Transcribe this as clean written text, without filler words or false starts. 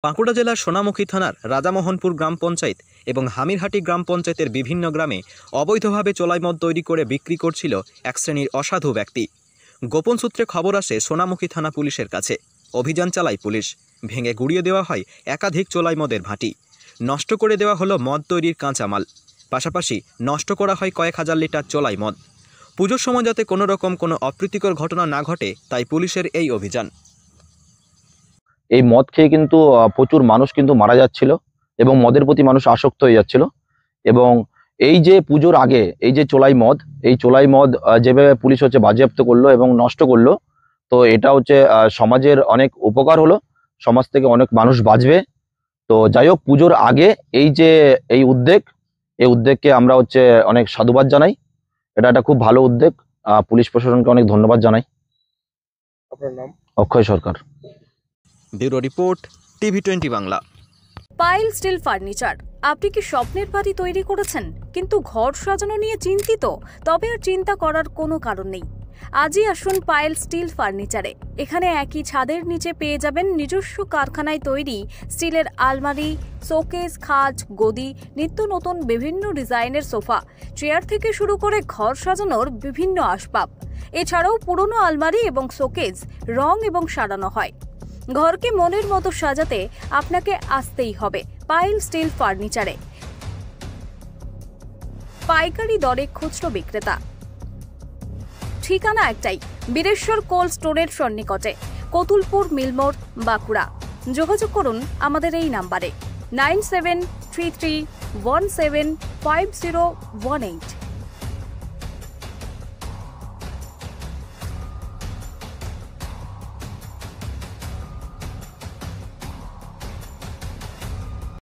বাঁকুড়া জেলার সোনামুখী থানার রাজামোহনপুর গ্রাম পঞ্চায়েত এবং হামিরহাটি গ্রাম পঞ্চায়েতের বিভিন্ন গ্রামে অবৈধভাবে চোলাই মদ তৈরি করে বিক্রি করছিল এক শ্রেণীর অসাধু ব্যক্তি। গোপন সূত্রে খবর আসে সোনামুখী থানা পুলিশের কাছে। অভিযান চালায় পুলিশ। ভেঙে গুড়িয়ে দেওয়া হয় একাধিক চোলাই মদের ভাঁটি। নষ্ট করে দেওয়া হলো মদ তৈরির কাঁচামাল। পাশাপাশি নষ্ট করা হয় কয়েক হাজার লিটার চোলাই মদ। পুজোর সময় যাতে কোনো রকম কোনো অপ্রীতিকর ঘটনা না ঘটে তাই পুলিশের এই অভিযান। এই মদ খেয়ে কিন্তু প্রচুর মানুষ কিন্তু মারা যাচ্ছিল এবং মদের প্রতি মানুষ আসক্ত হয়ে যাচ্ছিল। এবং এই যে পুজোর আগে এই যে চোলাই মদ যেভাবে পুলিশ হচ্ছে বাজেয়াপ্ত করলো এবং নষ্ট করলো, তো এটা হচ্ছে সমাজের অনেক উপকার হলো, সমাজ থেকে অনেক মানুষ বাঁচবে। তো যাই হোক, পুজোর আগে এই উদ্যোগকে আমরা হচ্ছে অনেক সাধুবাদ জানাই। এটা একটা খুব ভালো উদ্যোগ। পুলিশ প্রশাসনকে অনেক ধন্যবাদ জানাই। আপনার নাম? অক্ষয় সরকার। ব্যুরো রিপোর্ট, টিভি20 বাংলা। পাইল স্টিল ফার্নিচার। আপনি কি স্বপ্নের বাড়ি তৈরি করেছেন কিন্তু ঘর সাজানো নিয়ে চিন্তিত? তবে আর চিন্তা করার কোনো কারণ নেই। আজই আসুন পাইল স্টিল ফার্নিচারে। এখানে একই ছাদের নিচে পেয়ে যাবেন নিজস্ব কারখানায় তৈরি স্টিলের আলমারি, শোকেস, খাট, গদি, নিত্য নতুন বিভিন্ন ডিজাইনের সোফা, চেয়ার থেকে শুরু করে ঘর সাজানোর বিভিন্ন আসবাব। এছাড়াও পুরনো আলমারি এবং শোকেস রং এবং সারানো হয়। ঘরকে মনের মতো সাজাতে আপনাকে আসতেই হবে পাইল স্টিল ফার্নিচারে। পাইকারি দরে খুচরো বিক্রেতা। ঠিকানা একটাই, বীরেশ্বর কোল্ড স্টোরের সন্নিকটে, কতুলপুর মিলমোড়, বাঁকুড়া। যোগাযোগ করুন আমাদের এই নাম্বারে 9733175018।